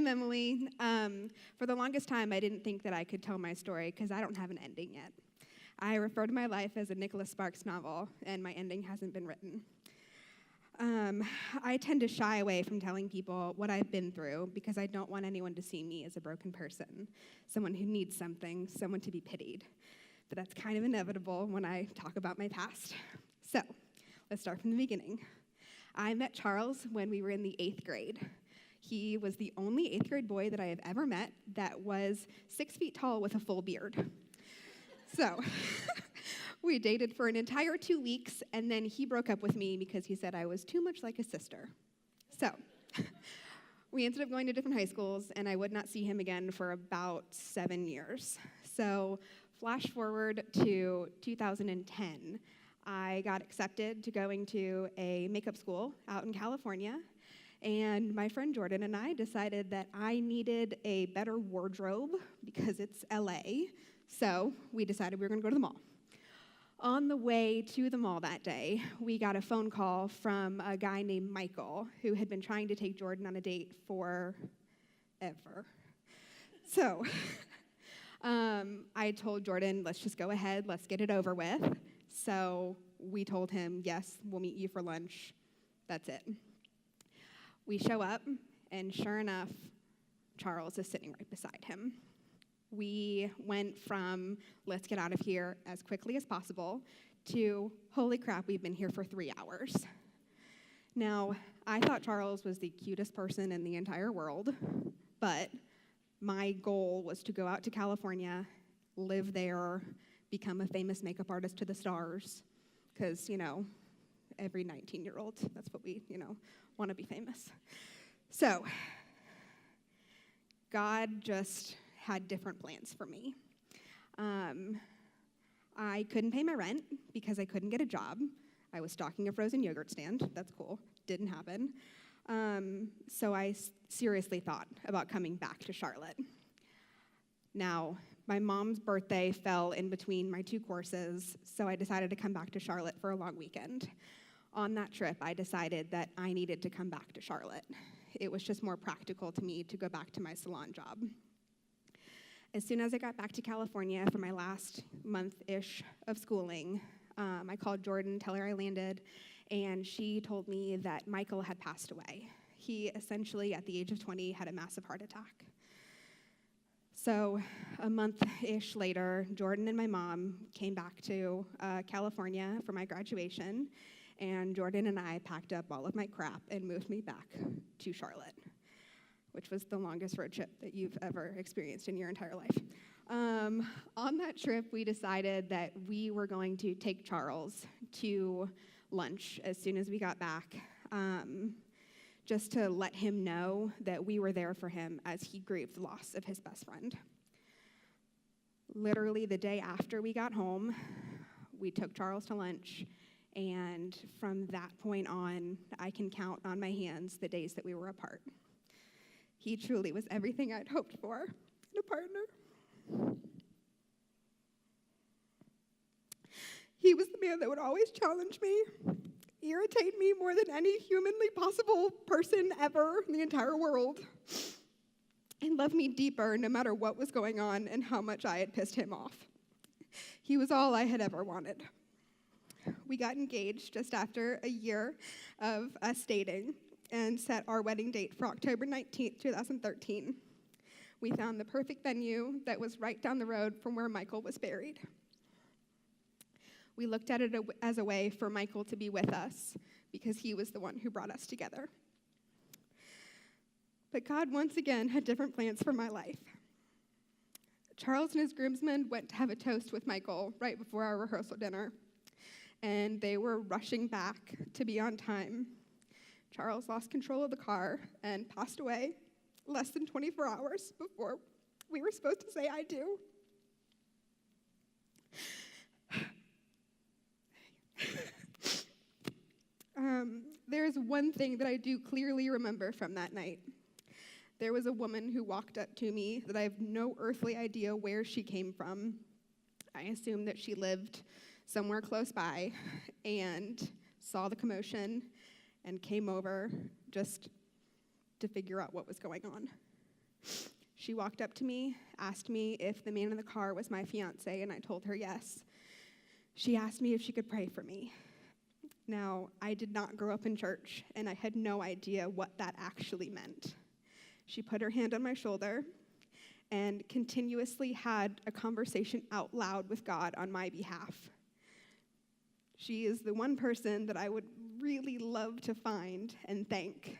I'm Emily. For the longest time, I didn't think that I could tell my story because I don't have an ending yet. I refer to my life as a Nicholas Sparks novel, and my ending hasn't been written. I tend to shy away from telling people what I've been through because I don't want anyone to see me as a broken person, someone who needs something, someone to be pitied. But that's kind of inevitable when I talk about my past. So, let's start from the beginning. I met Charles when we were in the 8th grade. He was the only 8th grade boy that I have ever met that was 6 feet tall with a full beard. So, we dated for an entire 2 weeks, and then he broke up with me because he said I was too much like his sister. So, we ended up going to different high schools, and I would not see him again for about 7 years. So, flash forward to 2010. I got accepted to going to a makeup school out in California, and my friend Jordan and I decided that I needed a better wardrobe because it's LA, so we decided we were going to go to the mall. On the way to the mall that day, we got a phone call from a guy named Michael who had been trying to take Jordan on a date forever. So I told Jordan, let's just go ahead, let's get it over with. So we told him, yes, we'll meet you for lunch. That's it. We show up, and sure enough, Charles is sitting right beside him. We went from, let's get out of here as quickly as possible, to, holy crap, we've been here for 3 hours. Now, I thought Charles was the cutest person in the entire world, but my goal was to go out to California, live there, become a famous makeup artist to the stars, because, every 19-year-old, that's what we, want to be famous. So, God just had different plans for me. I couldn't pay my rent because I couldn't get a job. I was stocking a frozen yogurt stand. That's cool. Didn't happen. So I seriously thought about coming back to Charlotte. Now, my mom's birthday fell in between my 2 courses, so I decided to come back to Charlotte for a long weekend. On that trip, I decided that I needed to come back to Charlotte. It was just more practical to me to go back to my salon job. As soon as I got back to California for my last month-ish of schooling, I called Jordan, tell her I landed, and she told me that Michael had passed away. He essentially, at the age of 20, had a massive heart attack. So a month-ish later, Jordan and my mom came back to California for my graduation, and Jordan and I packed up all of my crap and moved me back to Charlotte, which was the longest road trip that you've ever experienced in your entire life. On that trip, we decided that we were going to take Charles to lunch as soon as we got back, just to let him know that we were there for him as he grieved the loss of his best friend. Literally the day after we got home, we took Charles to lunch, and from that point on, I can count on my hands the days that we were apart. He truly was everything I'd hoped for in a partner. He was the man that would always challenge me, irritate me more than any humanly possible person ever in the entire world, and love me deeper no matter what was going on and how much I had pissed him off. He was all I had ever wanted. We got engaged just after a year of us dating and set our wedding date for October 19th, 2013. We found the perfect venue that was right down the road from where Michael was buried. We looked at it as a way for Michael to be with us because he was the one who brought us together. But God once again had different plans for my life. Charles and his groomsmen went to have a toast with Michael right before our rehearsal dinner, and they were rushing back to be on time. Charles lost control of the car and passed away less than 24 hours before we were supposed to say I do. There's one thing that I do clearly remember from that night. There was a woman who walked up to me that I have no earthly idea where she came from. I assume that she lived somewhere close by and saw the commotion and came over just to figure out what was going on. She walked up to me, asked me if the man in the car was my fiance, and I told her yes. She asked me if she could pray for me. Now, I did not grow up in church, and I had no idea what that actually meant. She put her hand on my shoulder and continuously had a conversation out loud with God on my behalf. She is the one person that I would really love to find and thank,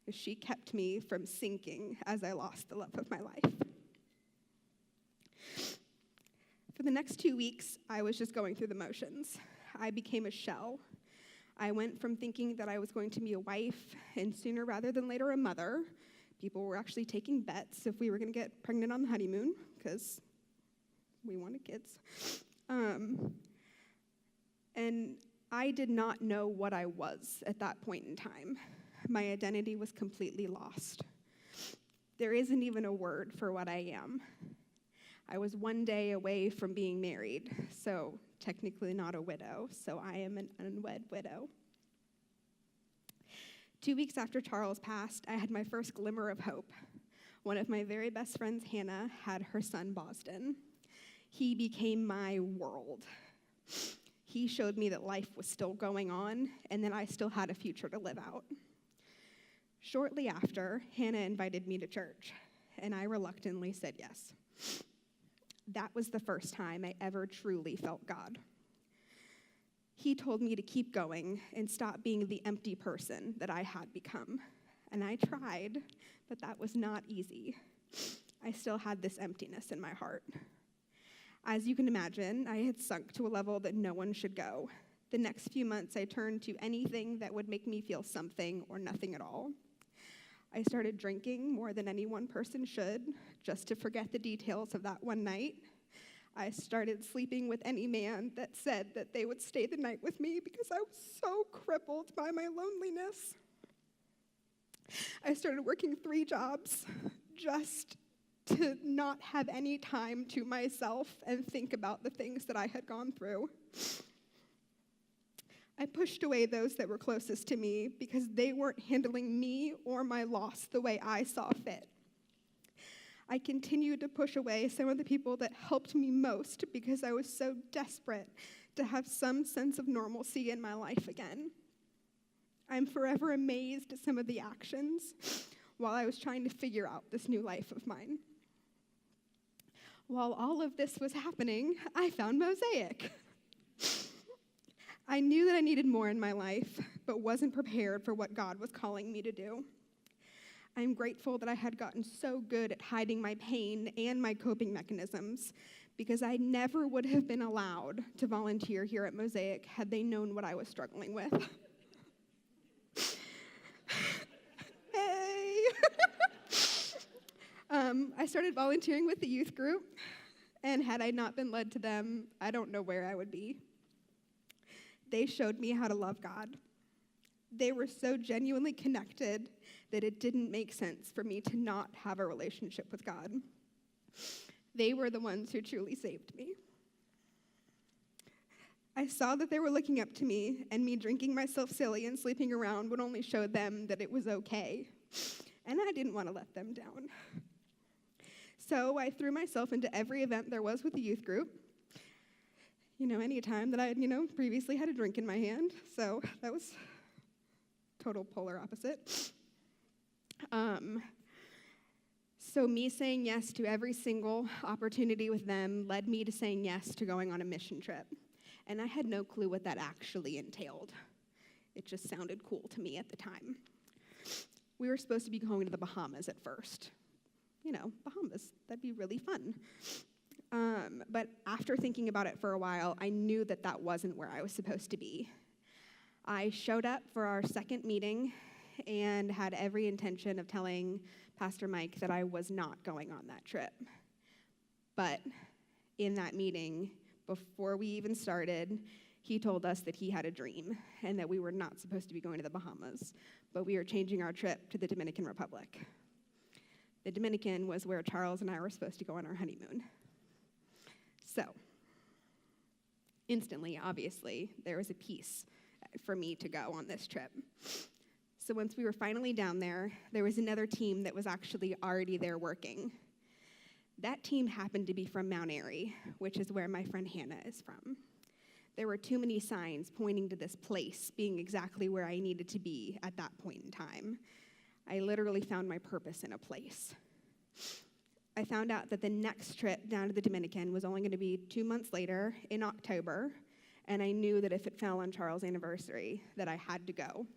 because she kept me from sinking as I lost the love of my life. For the next 2 weeks, I was just going through the motions. I became a shell. I went from thinking that I was going to be a wife and sooner rather than later a mother. People were actually taking bets if we were going to get pregnant on the honeymoon because we wanted kids. And I did not know what I was at that point in time. My identity was completely lost. There isn't even a word for what I am. I was one day away from being married, so technically not a widow, so I am an unwed widow. 2 weeks after Charles passed, I had my first glimmer of hope. One of my very best friends, Hannah, had her son, Boston. He became my world. He showed me that life was still going on and that I still had a future to live out. Shortly after, Hannah invited me to church, and I reluctantly said yes. That was the first time I ever truly felt God. He told me to keep going and stop being the empty person that I had become. And I tried, but that was not easy. I still had this emptiness in my heart. As you can imagine, I had sunk to a level that no one should go. The next few months, I turned to anything that would make me feel something or nothing at all. I started drinking more than any one person should, just to forget the details of that one night. I started sleeping with any man that said that they would stay the night with me because I was so crippled by my loneliness. I started working 3 jobs just to not have any time to myself and think about the things that I had gone through. I pushed away those that were closest to me because they weren't handling me or my loss the way I saw fit. I continued to push away some of the people that helped me most because I was so desperate to have some sense of normalcy in my life again. I'm forever amazed at some of the actions while I was trying to figure out this new life of mine. While all of this was happening, I found Mosaic. I knew that I needed more in my life, but wasn't prepared for what God was calling me to do. I'm grateful that I had gotten so good at hiding my pain and my coping mechanisms because I never would have been allowed to volunteer here at Mosaic had they known what I was struggling with. Hey! I started volunteering with the youth group, and had I not been led to them, I don't know where I would be. They showed me how to love God. They were so genuinely connected that it didn't make sense for me to not have a relationship with God. They were the ones who truly saved me. I saw that they were looking up to me, and me drinking myself silly and sleeping around would only show them that it was okay. And I didn't want to let them down. So I threw myself into every event there was with the youth group. Any time that I had, previously had a drink in my hand. So that was total polar opposite. So me saying yes to every single opportunity with them led me to saying yes to going on a mission trip. And I had no clue what that actually entailed. It just sounded cool to me at the time. We were supposed to be going to the Bahamas at first. Bahamas, that'd be really fun. But after thinking about it for a while, I knew that that wasn't where I was supposed to be. I showed up for our second meeting and had every intention of telling Pastor Mike that I was not going on that trip. But in that meeting, before we even started, he told us that he had a dream and that we were not supposed to be going to the Bahamas, but we were changing our trip to the Dominican Republic. The Dominican was where Charles and I were supposed to go on our honeymoon. So, instantly, obviously, there was a piece for me to go on this trip. So once we were finally down there, there was another team that was actually already there working. That team happened to be from Mount Airy, which is where my friend Hannah is from. There were too many signs pointing to this place being exactly where I needed to be at that point in time. I literally found my purpose in a place. I found out that the next trip down to the Dominican was only going to be 2 months later in October, and I knew that if it fell on Charles' anniversary, that I had to go.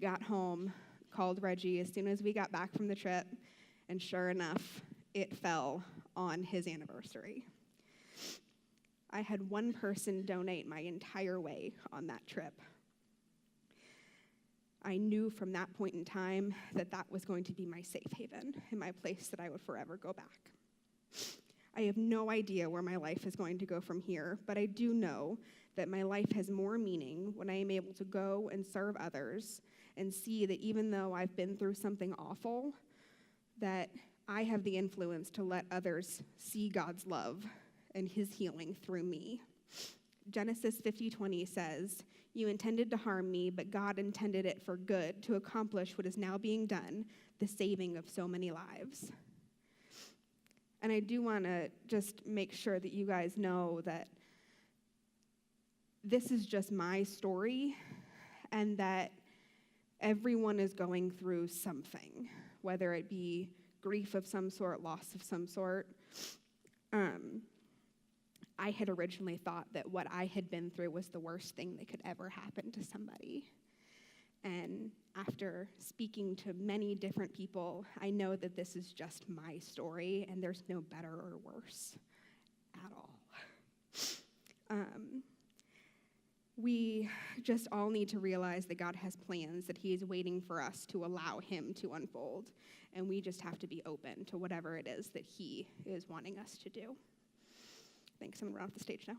Got home, called Reggie as soon as we got back from the trip, and sure enough, it fell on his anniversary. I had one person donate my entire way on that trip. I knew from that point in time that that was going to be my safe haven and my place that I would forever go back. I have no idea where my life is going to go from here, but I do know that my life has more meaning when I am able to go and serve others and see that even though I've been through something awful, that I have the influence to let others see God's love and his healing through me. Genesis 50:20 says, "You intended to harm me, but God intended it for good to accomplish what is now being done, the saving of so many lives." And I do want to just make sure that you guys know that this is just my story and that everyone is going through something, whether it be grief of some sort, loss of some sort. I had originally thought that what I had been through was the worst thing that could ever happen to somebody. And after speaking to many different people, I know that this is just my story, and there's no better or worse at all. We just all need to realize that God has plans, that he is waiting for us to allow him to unfold, and we just have to be open to whatever it is that he is wanting us to do. Thanks, I'm going to run off the stage now.